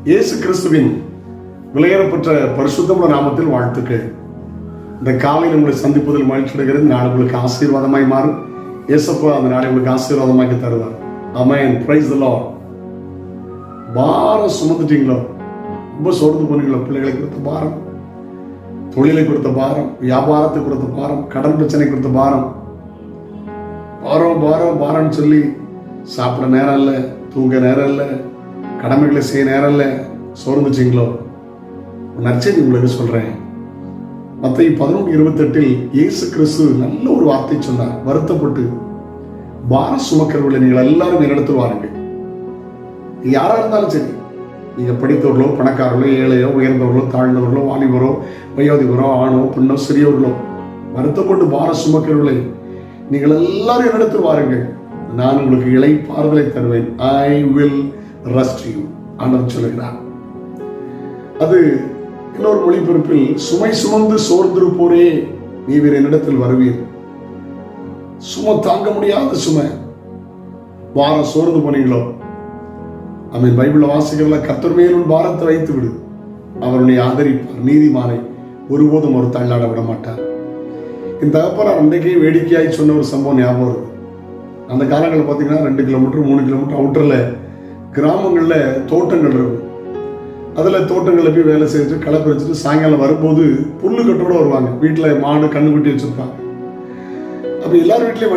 இயேசு கிறிஸ்துவின் விலையேறப்பெற்ற பரிசுத்தமுள்ள நாமத்தில் வாழ்த்துக்கள். இந்த காலையில் உங்களை சந்திப்பதில் மகிழ்ச்சி அடைகிறது. நாள் உங்களுக்கு ஆசீர்வாதமாய் மாறும். இயேசப்பா அந்த நாளை உங்களுக்கு ஆசீர்வாதமாக்கி தருவார். ஆமென். Praise the lord. பாரம் சுமந்துட்டீங்களோ? ரொம்ப சோர்ந்து போனீங்களோ? பிள்ளைகளை கொடுத்த பாரம், தொழிலை கொடுத்த பாரம், வியாபாரத்தை கொடுத்த பாரம், கடன் பிரச்சனை கொடுத்த பாரம், பாரம் பாரம் பாரம்னு சொல்லி சாப்பிட நேரம் இல்லை, தூங்க நேரம் இல்லை, கடமைகளை செய்ய நேரம் இல்லை, சோர்ந்துச்சிங்களோ? நற்செய்தி உங்களுக்கு சொல்றேன். மத்தேயு 11:28 இயேசு கிறிஸ்து நல்ல ஒரு வார்த்தை சொன்னார். வருத்தப்பட்டு பாரம் சுமக்கிறவர்களை நீங்கள் எல்லாரும் என்னிடத்தில் வாருங்கள். யாரா இருந்தாலும் சரி, நீங்க படித்தவர்களோ, பணக்காரர்களோ, ஏழையோ, உயர்ந்தவர்களோ, தாழ்ந்தவர்களோ, வாலிபரோ, வயோதிபரோ, ஆணோ, பெண்ணோ, சிறியவர்களோ, வருத்தப்பட்டு பாரம் சுமக்கிறவர்களை நீங்கள் எல்லாரும் என்னிடத்தில் வாருங்கள், நான் உங்களுக்கு இளைப்பாறுதலை தருவேன். ஐ வில் ரெஸ்ட் யூ ஆண்டவர் சொல்லுகிறார். அது இன்னொரு மொழிபெயர்ப்பில், சுமை சுமந்து சோர்ந்திருப்போரே நீர் என்னிடத்தில் வருவீர். சுமை தாங்க முடியாத சுமை, பாரம் சோர்ந்து போனீங்களோ? அவன் பைபிள வாசிக்கிறதுல, கர்த்தர் மேல் உன் பாரத்தை வைத்து விடு, அவருடைய ஆதரிப்பார், நீதிமானை ஒருபோதும் ஒரு தள்ளாட விட மாட்டார். இந்த தகப்பனார் அன்றைக்கே வேடிக்கையாய் சொன்ன ஒரு சம்பவம் ஞாபகம் வருது. அந்த காலங்களில் பார்த்தீங்கன்னா 2 கிலோமீட்டர் 3 கிலோமீட்டர் அவுட்டரில் கிராமங்களில் தோட்டங்கள் இருக்கும். அதில் தோட்டங்களில் போய் வேலை செஞ்சுட்டு களை பறிச்சுட்டு சாயங்காலம் வரும்போது புல்லு கட்டோடு வருவாங்க. வீட்டில் மாடு கண்ணுக்குட்டி வச்சுருப்பாங்க. அப்போ எல்லார் வீட்லேயும்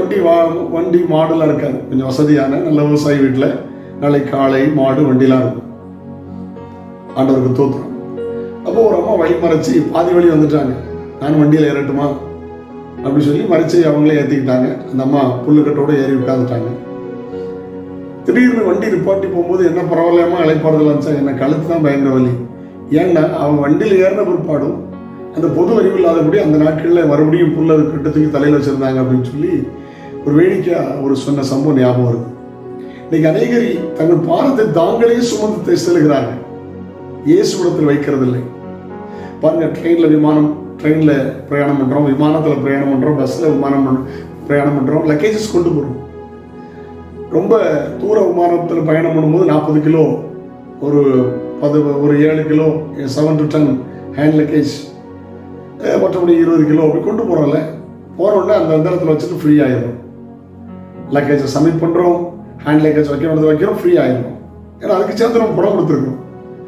வண்டி மாடுலாம் இருக்காது. கொஞ்சம் வசதியான நல்ல விவசாயி வீட்டில் நாளை காளை மாடு வண்டிலாம் இருக்கும். ஆண்டவருக்கு தோத்துறோம். அப்போ ஒரு அம்மா வழி மறைச்சி பாதி வழி வந்துட்டாங்க. நான் வண்டியில் ஏறட்டுமா அப்படின்னு சொல்லி மறைச்சி அவங்களே ஏற்றிக்கிட்டாங்க. அந்த அம்மா புல்லுக்கட்டோடு ஏறி உட்காந்துட்டாங்க. திடீர்னு வண்டி நிப்பாட்டி போகும்போது, என்ன பரவாயில்லாமல் இளைப்பாறுதல் இருந்துச்சா, என்ன கழுத்து தான் பயங்கர வலி. ஏன்னா அவங்க வண்டியில் ஏறின பிற்பாடும் அந்த பொது அறிவு இல்லாதபடி அந்த நாட்களில் மறுபடியும் புல்லை கட்டத்துக்கு தலையில் வச்சுருந்தாங்க அப்படின்னு சொல்லி ஒரு வேடிக்கையாக ஒரு சொன்ன சம்பவம் ஞாபகம் வருது. இன்னைக்கு அநேகரி தங்கள் பாரத்தை தாங்களே சுமந்து செல்கிறார்கள், இயேசுவிடத்தில் வைக்கிறதில்லை. பாருங்க, ட்ரெயினில் பிரயாணம் பண்ணுறோம், விமானத்தில் பிரயாணம் பண்ணுறோம், பஸ்ஸில் பிரயாணம் பண்ணுறோம், லக்கேஜஸ் கொண்டு போகிறோம். ரொம்ப தூர விமானத்தில் பயணம் பண்ணும்போது 40 கிலோ, ஒரு 7 கிலோ 7 to 10 ஹேண்ட் லக்கேஜ், மற்றபடி 20 கிலோ அப்படி கொண்டு போகிறோம்ல. போகிறோன்னே அந்த இடத்துல வச்சுட்டு ஃப்ரீ ஆகிடும். லக்கேஜை சப்மிட் பண்ணுறோம், ஹேண்ட் லக்கேஜ் வைக்கிறோம், ஃப்ரீ ஆகிடும். ஏன்னா அதுக்கு சேர்த்து நம்ம பணம் கொடுத்துருக்கோம்.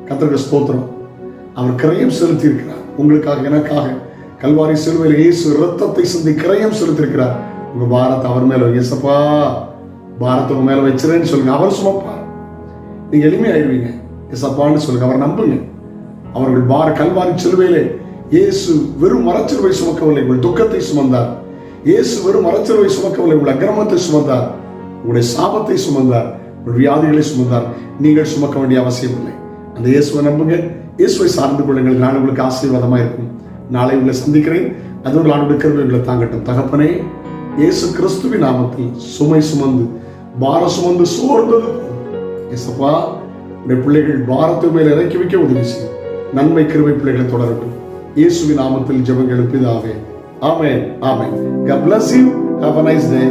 கர்த்தருக்கு ஸ்தோத்திரம். அவர் கிரயம் செலுத்தி இருக்கிறார் உங்களுக்காக, எனக்காக. கல்வாரி சிலுவையில் இயேசு இரத்தத்தை சிந்தி கிரயம் செலுத்திருக்கிறார். உங்க பாரத்தை அவர் மேல, இயேசப்பா பாரத்தை உங்க மேல வச்சிருன்னு சொல்லுங்க, அவர் சுமப்பார். நீங்க எளிமையாயிருவீங்க. இயேசப்பான்னு சொல்லுங்க, அவர் நம்புங்க. அவர்கள் கல்வாரி சிலுவையிலே இயேசு வெறும் மரச்சிலுவை சுமக்கவில்லை, உங்கள் துக்கத்தை சுமந்தார். இயேசு வெறும் மரச்சிலுவை சுமக்கவில்லை, உங்கள் அக்கிரமத்தை சுமந்தார், உங்களுடைய சாபத்தை சுமந்தார், உங்கள் வியாதிகளை சுமந்தார். நீங்கள் சுமக்க வேண்டிய அவசியம் இல்லை. அந்த இயேசுவை நம்புங்க, இயேசுவை சார்ந்து கொள்ளுங்கள். நான் உங்களுக்கு ஆசீர்வாதமாக இருக்கும். நாளை உங்களை சந்திக்கிறேன். அதோடு ஆண்டோட கிருபை உங்களை தாங்கட்டும். தகப்பனே, இயேசு கிறிஸ்துவின் நாமத்தில் சுமை சுமந்து பாரம் சுமந்து சோர்ந்தது இயேசப்பா, உடைய பிள்ளைகள் பாரத்தை மேல் இறக்கி வைக்க உதவி செய்யும். நன்மை கிருபை பிள்ளைகளை தொடரட்டும். இயேசுவின் நாமத்தில் ஜெபங்கள் பிதாவே. ஆமென். ஆமென். God bless you. Have a nice day.